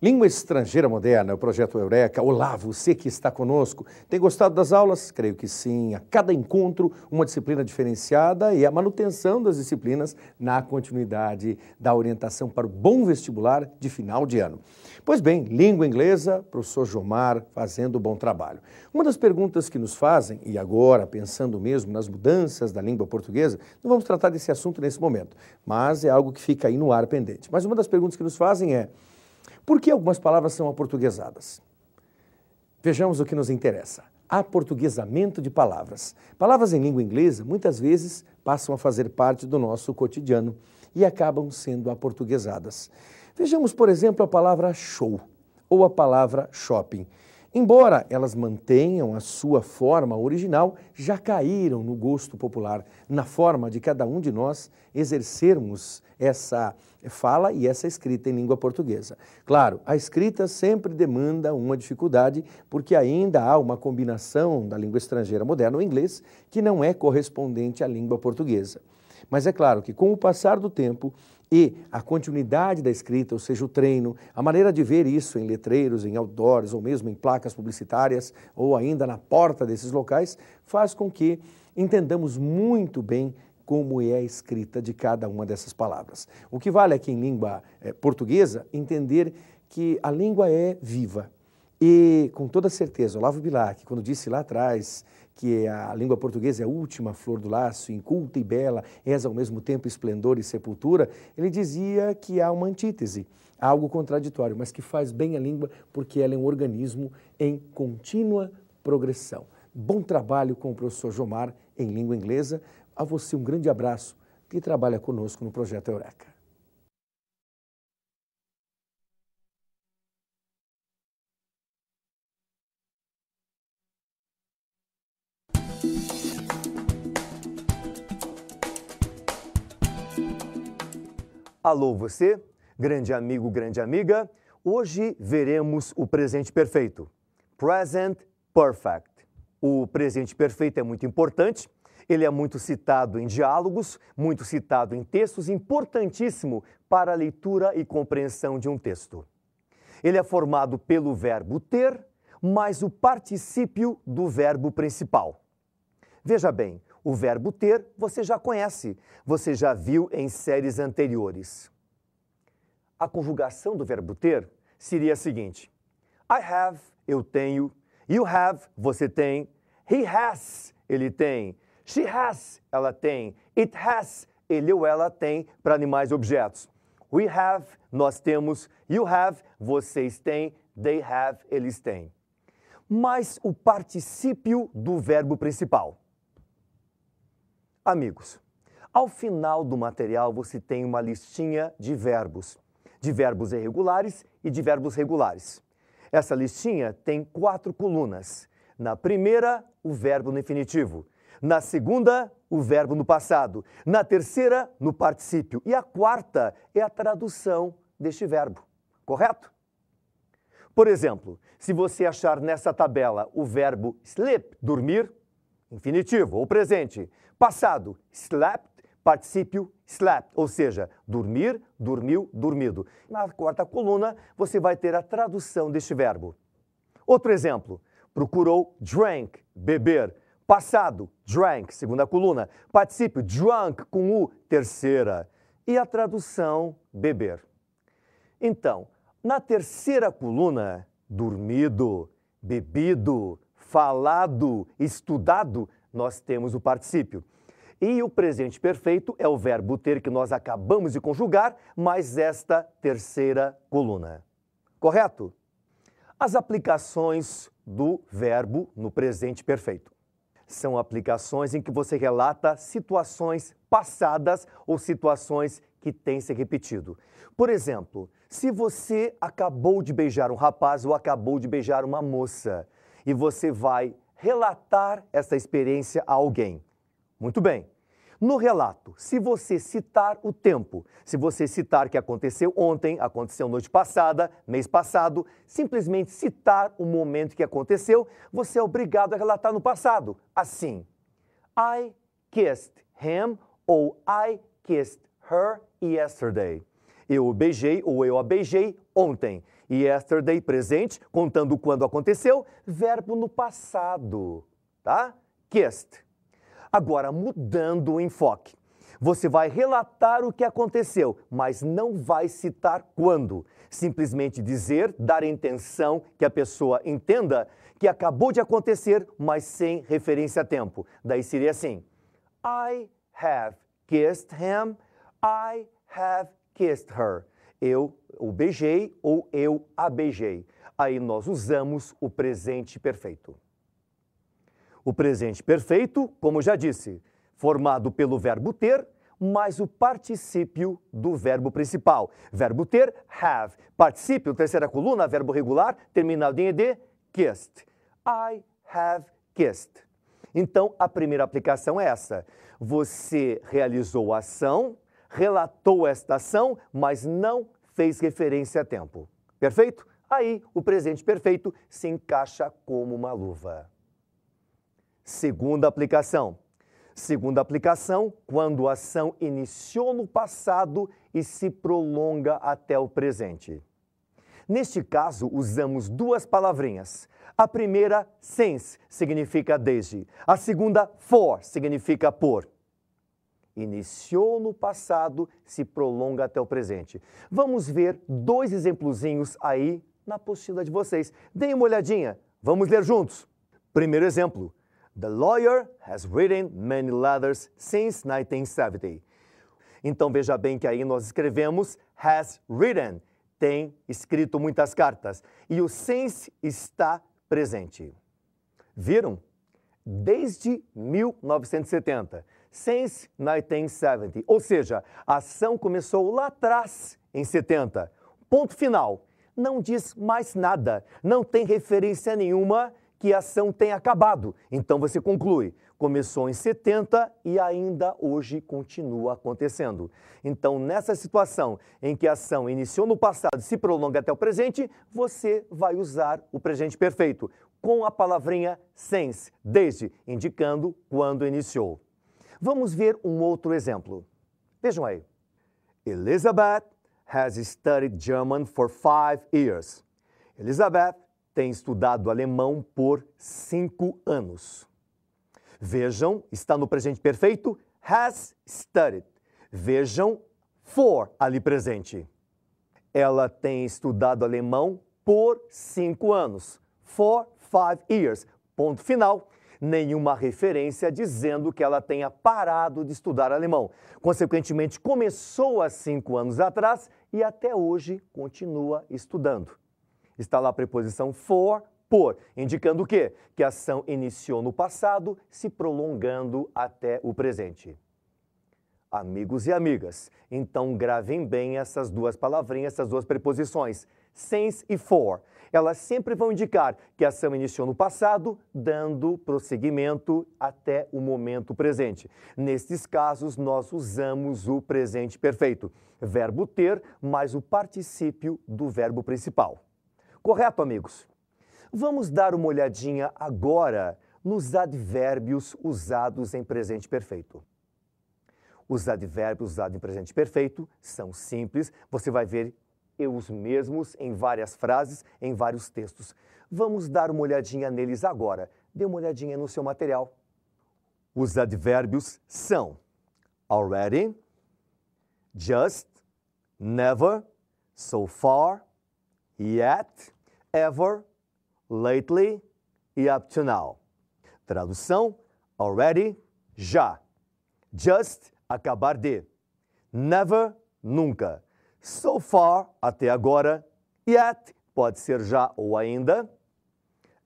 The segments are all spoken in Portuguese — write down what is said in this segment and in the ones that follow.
Língua Estrangeira Moderna, o Projeto Eureka. Olá, você que está conosco. Tem gostado das aulas? Creio que sim. A cada encontro, uma disciplina diferenciada e a manutenção das disciplinas na continuidade da orientação para o bom vestibular de final de ano. Pois bem, língua inglesa, professor Jomar fazendo bom trabalho. Uma das perguntas que nos fazem, e agora pensando mesmo nas mudanças da língua portuguesa, não vamos tratar desse assunto nesse momento, mas é algo que fica aí no ar pendente. Mas uma das perguntas que nos fazem é: por que algumas palavras são aportuguesadas? Vejamos o que nos interessa. Aportuguesamento de palavras. Palavras em língua inglesa muitas vezes passam a fazer parte do nosso cotidiano e acabam sendo aportuguesadas. Vejamos, por exemplo, a palavra show ou a palavra shopping. Embora elas mantenham a sua forma original, já caíram no gosto popular, na forma de cada um de nós exercermos essa fala e essa escrita em língua portuguesa. Claro, a escrita sempre demanda uma dificuldade, porque ainda há uma combinação da língua estrangeira moderna, o inglês, que não é correspondente à língua portuguesa. Mas é claro que com o passar do tempo e a continuidade da escrita, ou seja, o treino, a maneira de ver isso em letreiros, em outdoors, ou mesmo em placas publicitárias, ou ainda na porta desses locais, faz com que entendamos muito bem como é a escrita de cada uma dessas palavras. O que vale aqui em língua portuguesa, entender que a língua é viva. E, com toda certeza, Olavo Bilac, quando disse lá atrás que a língua portuguesa é a última flor do laço, inculta e bela, és ao mesmo tempo esplendor e sepultura, ele dizia que há uma antítese, algo contraditório, mas que faz bem a língua porque ela é um organismo em contínua progressão. Bom trabalho com o professor Jomar em língua inglesa. A você um grande abraço que trabalha conosco no Projeto Eureka. Alô você, grande amigo, grande amiga. Hoje veremos o presente perfeito. Present Perfect. O presente perfeito é muito importante. Ele é muito citado em diálogos, muito citado em textos, importantíssimo para a leitura e compreensão de um texto. Ele é formado pelo verbo ter, mais o particípio do verbo principal. Veja bem, o verbo ter você já conhece, você já viu em séries anteriores. A conjugação do verbo ter seria a seguinte: I have, eu tenho, you have, você tem, he has, ele tem, she has, ela tem, it has, ele ou ela tem para animais e objetos. We have, nós temos, you have, vocês têm, they have, eles têm. Mas o particípio do verbo principal. Amigos, ao final do material você tem uma listinha de verbos irregulares e de verbos regulares. Essa listinha tem 4 colunas. Na primeira, o verbo no infinitivo. Na segunda, o verbo no passado. Na terceira, no particípio. E a quarta é a tradução deste verbo. Correto? Por exemplo, se você achar nessa tabela o verbo sleep, dormir, infinitivo ou presente. Passado, slept, particípio, slept, ou seja, dormir, dormiu, dormido. Na quarta coluna, você vai ter a tradução deste verbo. Outro exemplo, procurou drank, beber. Passado, drank, segunda coluna. Particípio, drunk, com U, terceira. E a tradução, beber. Então, na terceira coluna, dormido, bebido, falado, estudado, nós temos o particípio. E o presente perfeito é o verbo ter que nós acabamos de conjugar, mais esta terceira coluna. Correto? As aplicações do verbo no presente perfeito. São aplicações em que você relata situações passadas ou situações que têm se repetido. Por exemplo, se você acabou de beijar um rapaz ou acabou de beijar uma moça e você vai relatar essa experiência a alguém. Muito bem. No relato, se você citar o tempo, se você citar que aconteceu ontem, aconteceu noite passada, mês passado, simplesmente citar o momento que aconteceu, você é obrigado a relatar no passado. Assim, I kissed him ou I kissed her yesterday. Eu o beijei ou eu a beijei ontem. Yesterday, presente, contando quando aconteceu, verbo no passado, tá? Kissed. Agora, mudando o enfoque. Você vai relatar o que aconteceu, mas não vai citar quando. Simplesmente dizer, dar a intenção que a pessoa entenda que acabou de acontecer, mas sem referência a tempo. Daí seria assim: I have kissed him, I have kissed her. Eu o beijei ou eu a beijei. Aí nós usamos o presente perfeito. O presente perfeito, como já disse, formado pelo verbo ter, mais o particípio do verbo principal. Verbo ter, have. Particípio, terceira coluna, verbo regular, terminado em ed, kissed. I have kissed. Então, a primeira aplicação é essa. Você realizou a ação, relatou esta ação, mas não fez referência a tempo. Perfeito? Aí, o presente perfeito se encaixa como uma luva. Segunda aplicação. Segunda aplicação, quando a ação iniciou no passado e se prolonga até o presente. Neste caso, usamos duas palavrinhas. A primeira, since, significa desde. A segunda, for, significa por. Iniciou no passado, se prolonga até o presente. Vamos ver dois exemplozinhos aí na apostila de vocês. Deem uma olhadinha. Vamos ler juntos. Primeiro exemplo. The lawyer has written many letters since 1970. Então, veja bem que aí nós escrevemos has written, tem escrito muitas cartas. E o since está presente. Viram? Desde 1970. Since 1970. Ou seja, a ação começou lá atrás, em 70. Ponto final. Não diz mais nada. Não tem referência nenhuma que a ação tenha acabado. Então você conclui, começou em 70 e ainda hoje continua acontecendo. Então, nessa situação em que a ação iniciou no passado e se prolonga até o presente, você vai usar o presente perfeito, com a palavrinha since, desde, indicando quando iniciou. Vamos ver um outro exemplo. Vejam aí. Elizabeth has studied German for 5 years. Elizabeth tem estudado alemão por 5 anos. Vejam, está no presente perfeito, has studied. Vejam, for ali presente. Ela tem estudado alemão por 5 anos. For 5 years. Ponto final. Nenhuma referência dizendo que ela tenha parado de estudar alemão. Consequentemente, começou há 5 anos atrás e até hoje continua estudando. Está lá a preposição for, por, indicando o quê? Que a ação iniciou no passado, se prolongando até o presente. Amigos e amigas, então gravem bem essas duas palavrinhas, essas duas preposições, since e for. Elas sempre vão indicar que a ação iniciou no passado, dando prosseguimento até o momento presente. Nestes casos, nós usamos o presente perfeito, verbo ter mais o particípio do verbo principal. Correto, amigos? Vamos dar uma olhadinha agora nos advérbios usados em presente perfeito. Os advérbios usados em presente perfeito são simples, você vai ver os mesmos em várias frases, em vários textos. Vamos dar uma olhadinha neles agora. Dê uma olhadinha no seu material. Os advérbios são already, just, never, so far, yet, ever, lately e up to now. Tradução: already, já. Just, acabar de. Never, nunca. So far, até agora. Yet, pode ser já ou ainda.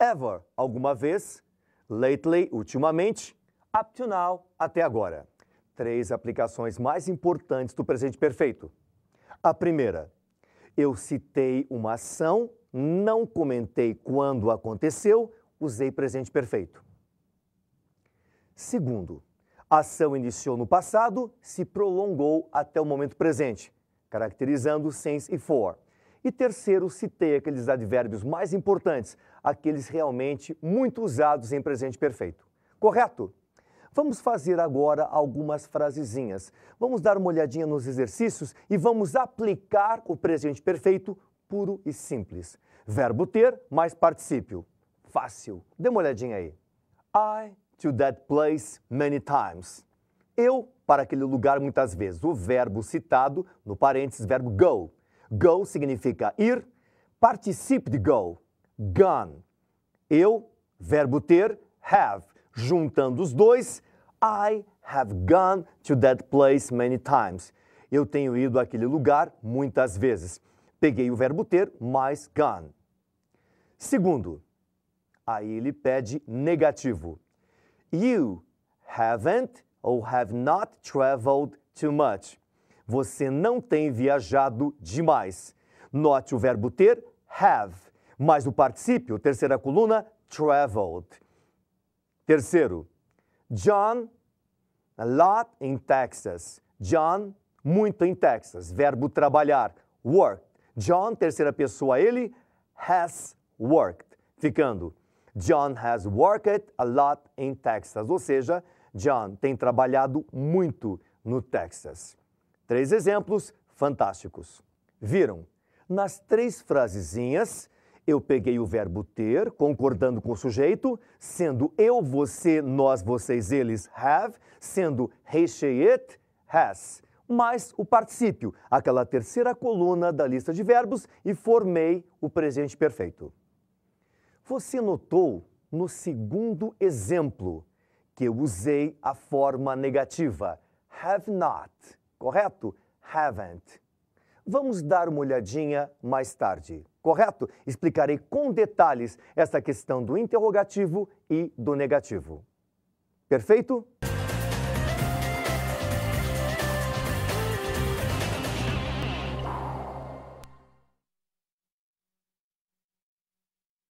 Ever, alguma vez. Lately, ultimamente. Up to now, até agora. 3 aplicações mais importantes do presente perfeito. A primeira, eu citei uma ação, não comentei quando aconteceu, usei presente perfeito. Segundo, a ação iniciou no passado, se prolongou até o momento presente, caracterizando since e for. E terceiro, citei aqueles advérbios mais importantes, aqueles realmente muito usados em presente perfeito. Correto? Vamos fazer agora algumas frasezinhas. Vamos dar uma olhadinha nos exercícios e vamos aplicar o presente perfeito puro e simples. Verbo ter mais particípio. Fácil. Dê uma olhadinha aí. I to that place many times. Eu para aquele lugar muitas vezes. O verbo citado, no parênteses, verbo go. Go significa ir, particípio de go. Gone. Eu, verbo ter, have. Juntando os dois, I have gone to that place many times. Eu tenho ido àquele lugar muitas vezes. Peguei o verbo ter mais gone. Segundo, aí ele pede negativo. You haven't ou have not traveled too much. Você não tem viajado demais. Note o verbo ter, have, mais o particípio, terceira coluna, traveled. Terceiro, John, a lot in Texas. John, muito em Texas. Verbo trabalhar, work. John, terceira pessoa, ele, has worked. Ficando, John has worked a lot in Texas. Ou seja, John tem trabalhado muito no Texas. 3 exemplos fantásticos. Viram? Nas 3 frasezinhas, eu peguei o verbo ter, concordando com o sujeito, sendo eu, você, nós, vocês, eles, have, sendo he, she, it, has, mais o particípio, aquela terceira coluna da lista de verbos, e formei o presente perfeito. Você notou no segundo exemplo que eu usei a forma negativa, have not, correto? Haven't. Vamos dar uma olhadinha mais tarde, correto? Explicarei com detalhes essa questão do interrogativo e do negativo. Perfeito?